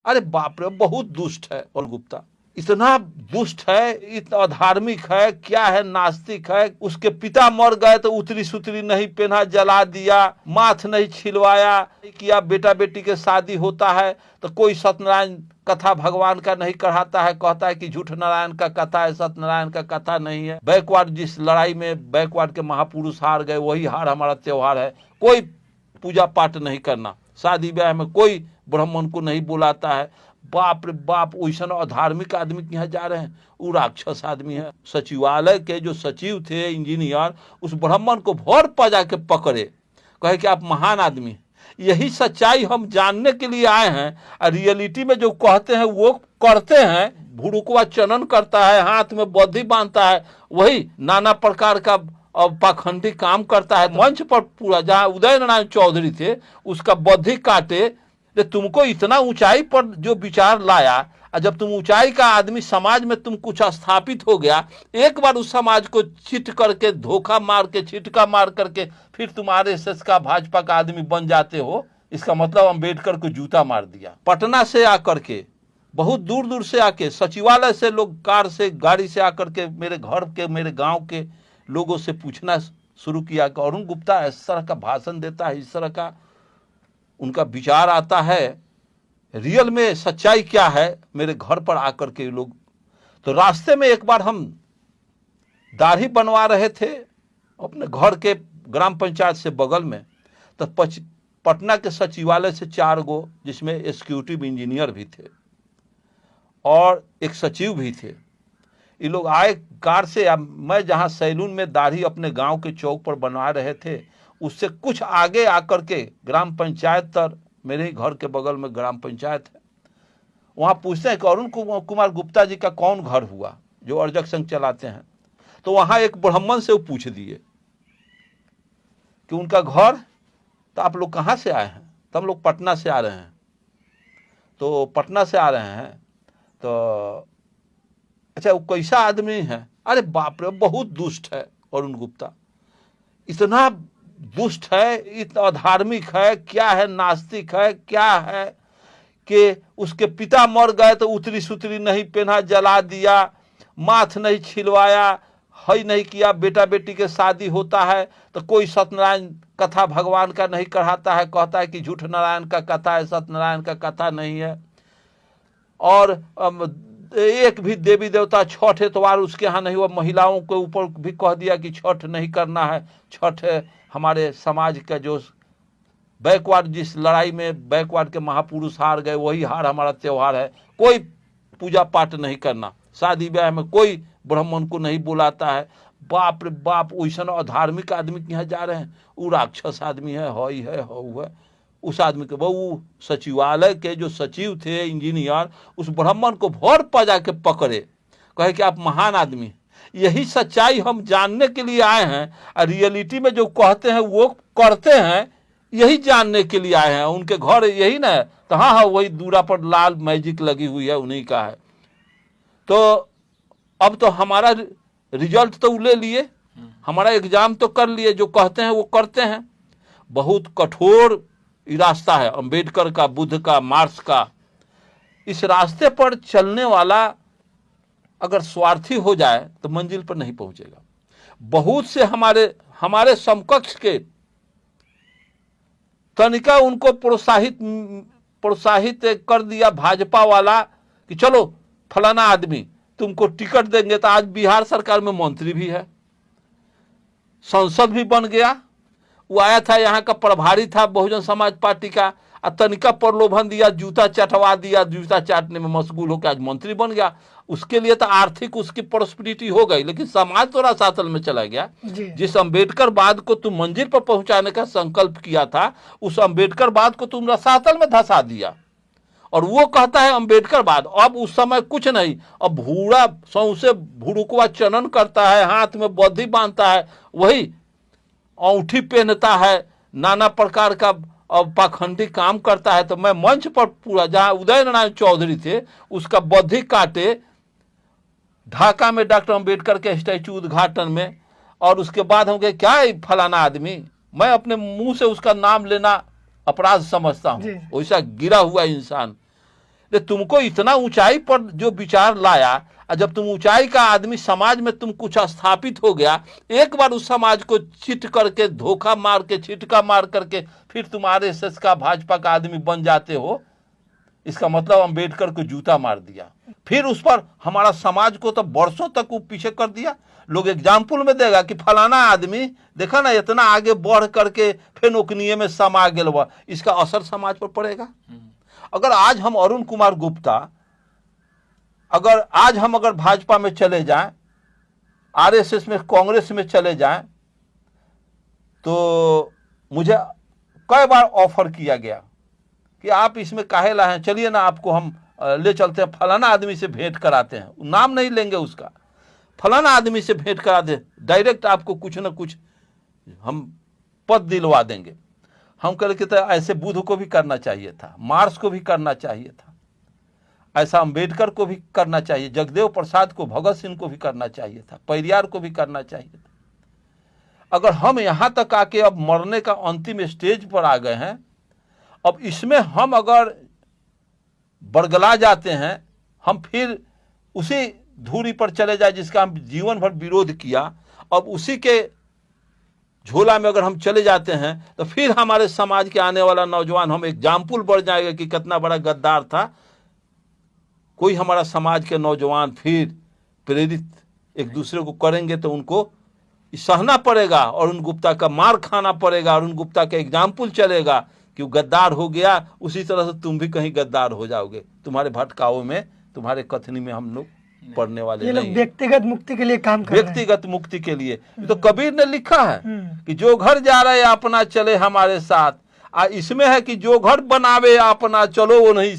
अरे बाप रे, बहुत दुष्ट है और गुप्ता, इतना दुष्ट है, इतना अधार्मिक है, क्या है, नास्तिक है। उसके पिता मर गए तो उतरी सुतरी नहीं पहना, जला दिया, माथ नहीं छिलवाया किया। बेटा बेटी के शादी होता है तो कोई सत्यनारायण कथा भगवान का नहीं कढ़ाता है, कहता है कि झूठ नारायण का कथा है, सत्यनारायण का कथा नहीं है। बैकवर्ड, जिस लड़ाई में बैकवर्ड के महापुरुष हार गए वही हार हमारा त्योहार है। कोई पूजा पाठ नहीं करना, शादी ब्याह में कोई ब्राह्मण को नहीं बुलाता है। बाप रे बाप, वैसा अधार्मिक आदमी के यहाँ जा रहे हैं, वो राक्षस आदमी है। सचिवालय के जो सचिव थे, इंजीनियर, उस ब्राह्मण को भर पजा के पकड़े, कहे कि आप महान आदमी। यही सच्चाई हम जानने के लिए आए हैं। और रियलिटी में जो कहते हैं वो करते हैं। भुड़ुकवा चनन करता है, हाथ में बद्धी बांधता है, वही नाना प्रकार का पाखंडी काम करता है। मंच पर पूरा, जहाँ उदय नारायण चौधरी थे, उसका बद्धी काटे। तुमको इतना ऊंचाई पर जो विचार लाया, और जब तुम ऊंचाई का आदमी, समाज में तुम कुछ स्थापित हो गया, एक बार उस समाज को चिट करके, धोखा मार के, छिटका मार करके फिर तुम आरएसएस का, भाजपा का आदमी बन जाते हो। इसका मतलब अम्बेडकर को जूता मार दिया। पटना से आकर के, बहुत दूर दूर से आके, सचिवालय से लोग कार से, गाड़ी से आकर के मेरे घर के, मेरे गांव के लोगों से पूछना शुरू किया कि अरुण गुप्ता इस तरह का भाषण देता है, इस तरह का उनका विचार आता है, रियल में सच्चाई क्या है। मेरे घर पर आकर के लोग, तो रास्ते में एक बार हम दाढ़ी बनवा रहे थे अपने घर के ग्राम पंचायत से बगल में, तो पटना के सचिवालय से 4 गो, जिसमें एग्जीक्यूटिव इंजीनियर भी थे और एक सचिव भी थे, ये लोग आए कार से। मैं जहां सैलून में दाढ़ी अपने गांव के चौक पर बनवा रहे थे, उससे कुछ आगे आकर के ग्राम पंचायत तर, मेरे ही घर के बगल में ग्राम पंचायत है, वहां पूछते हैं कि अरुण कुमार गुप्ता जी का कौन घर हुआ, जो अर्जक संघ चलाते हैं। तो वहां एक ब्राह्मण से वो पूछ दिए कि उनका घर, तो आप लोग कहाँ से आए हैं? तो हम लोग पटना से आ रहे हैं। तो पटना से आ रहे हैं तो अच्छा, वो कैसा आदमी है? अरे बाप रे, बहुत दुष्ट है अरुण गुप्ता, इतना दुष्ट है, इतना अधार्मिक है, क्या है, नास्तिक है, क्या है, कि उसके पिता मर गए तो उतरी सुतरी नहीं पहना, जला दिया, माथ नहीं छिलवाया, हई नहीं किया। बेटा बेटी के शादी होता है तो कोई सत्यनारायण कथा भगवान का नहीं कढ़ाता है, कहता है कि झूठ नारायण का कथा है, सत्यनारायण का कथा नहीं है। और एक भी देवी देवता, छठ एतवार उसके यहाँ नहीं हुआ। महिलाओं के ऊपर भी कह दिया कि छठ नहीं करना है। छठ हमारे समाज का जो बैकवर्ड, जिस लड़ाई में बैकवर्ड के महापुरुष हार गए वही हार हमारा त्योहार है। कोई पूजा पाठ नहीं करना, शादी ब्याह में कोई ब्राह्मण को नहीं बुलाता है। बाप रे बाप, वैसा अधार्मिक आदमी के यहाँ जा रहे हैं, वो राक्षस आदमी है, हई है, हऊ है। उस आदमी के, वो सचिवालय के जो सचिव थे, इंजीनियर, उस ब्राह्मण को भर पजा के पकड़े, कहे कि आप महान आदमी। यही सच्चाई हम जानने के लिए आए हैं। और रियलिटी में जो कहते हैं वो करते हैं, यही जानने के लिए आए हैं। उनके घर यही ना है, तो हाँ हाँ, वही दूरा पर लाल मैजिक लगी हुई है, उन्हीं का है। तो अब तो हमारा रिजल्ट तो ले लिए, हमारा एग्जाम तो कर लिए, जो कहते हैं वो करते हैं। बहुत कठोर रास्ता है अंबेडकर का, बुद्ध का, मार्क्स का। इस रास्ते पर चलने वाला अगर स्वार्थी हो जाए तो मंजिल पर नहीं पहुंचेगा। बहुत से हमारे समकक्ष के तनिका उनको प्रोत्साहित कर दिया भाजपा वाला कि चलो फलाना आदमी तुमको टिकट देंगे, तो आज बिहार सरकार में मंत्री भी है, सांसद भी बन गया। वो आया था, यहाँ का प्रभारी था बहुजन समाज पार्टी का, तनिका प्रलोभन दिया, जूता चटवा दिया, जूता चाटने में मशगूल होकर आज मंत्री बन गया। उसके लिए तो आर्थिक उसकी प्रोस्पेरिटी हो गई, लेकिन समाज तो रसातल में चला गया। जिस अम्बेडकरवाद को तुम मंजिल पर पहुंचाने का संकल्प किया था, उस अम्बेडकरवाद को तुम रसातल में धंसा दिया। और वो कहता है अम्बेडकरवाद। अब उस समय कुछ नहीं, अब भूड़ा सौंसे भुड़ुकवा चनन करता है, हाथ में बद्धी बांधता है, वही औंठी पहनता है, नाना प्रकार का पाखंडी काम करता है। तो मैं मंच पर पूरा, जहां उदय नारायण चौधरी थे, उसका बद्धी काटे, ढाका में डॉक्टर अम्बेडकर के स्टैचू उद्घाटन में। और उसके बाद हम कहे क्या है फलाना आदमी, मैं अपने मुंह से उसका नाम लेना अपराध समझता हूं, वैसा गिरा हुआ इंसान। तुमको इतना ऊंचाई पर जो विचार लाया, और जब तुम ऊंचाई का आदमी, समाज में तुम कुछ स्थापित हो गया, एक बार उस समाज को चिट करके, धोखा मार के, छिटका मार करके फिर तुम आरएसएस का, भाजपा का आदमी बन जाते हो, इसका मतलब अम्बेडकर को जूता मार दिया। फिर उस पर हमारा समाज को तो वर्षों तक वो पीछे कर दिया। लोग एग्जाम्पल में देगा कि फलाना आदमी देखा ना इतना आगे बढ़ करके फिर नौकरिये में समा गया, इसका असर समाज पर पड़ेगा। अगर आज हम अरुण कुमार गुप्ता, अगर भाजपा में चले जाएं, आरएसएस में, कांग्रेस में चले जाएं, तो मुझे कई बार ऑफर किया गया कि आप इसमें काहे ला हैं, चलिए ना आपको हम ले चलते हैं, फलाना आदमी से भेंट कराते हैं, नाम नहीं लेंगे उसका, फलाना आदमी से भेंट करा दे, डायरेक्ट आपको कुछ ना कुछ हम पद दिलवा देंगे। हम कह रहे थे ऐसे बुद्ध को भी करना चाहिए था, मार्क्स को भी करना चाहिए था, ऐसा अम्बेडकर को भी करना चाहिए, जगदेव प्रसाद को, भगत सिंह को भी करना चाहिए था, पेरियार को भी करना चाहिए था। अगर हम यहाँ तक आके अब मरने का अंतिम स्टेज पर आ गए हैं, अब इसमें हम अगर बरगला जाते हैं, हम फिर उसी धुरी पर चले जाए जिसका हम जीवन भर विरोध किया, अब उसी के झोला में अगर हम चले जाते हैं, तो फिर हमारे समाज के आने वाला नौजवान, हम एग्जाम्पल बढ़ जाएगा कि कितना बड़ा गद्दार था। कोई हमारा समाज के नौजवान फिर प्रेरित एक दूसरे को करेंगे तो उनको सहना पड़ेगा, और उन गुप्ता का मार खाना पड़ेगा, और उन गुप्ता का एग्जाम्पल चलेगा कि वो गद्दार हो गया, उसी तरह से तुम भी कहीं गद्दार हो जाओगे। तुम्हारे भटकाओं में, तुम्हारे कथनी में हम लोग पढ़ने वाले ये लोग नहीं। व्यक्तिगत मुक्ति के लिए काम कर रहे हैं। व्यक्तिगत मुक्ति के लिए तो कबीर ने लिखा है कि जो घर जा रहे अपना चले हमारे साथ, इसमें है कि जो घर बनावे अपना चलो वो नहीं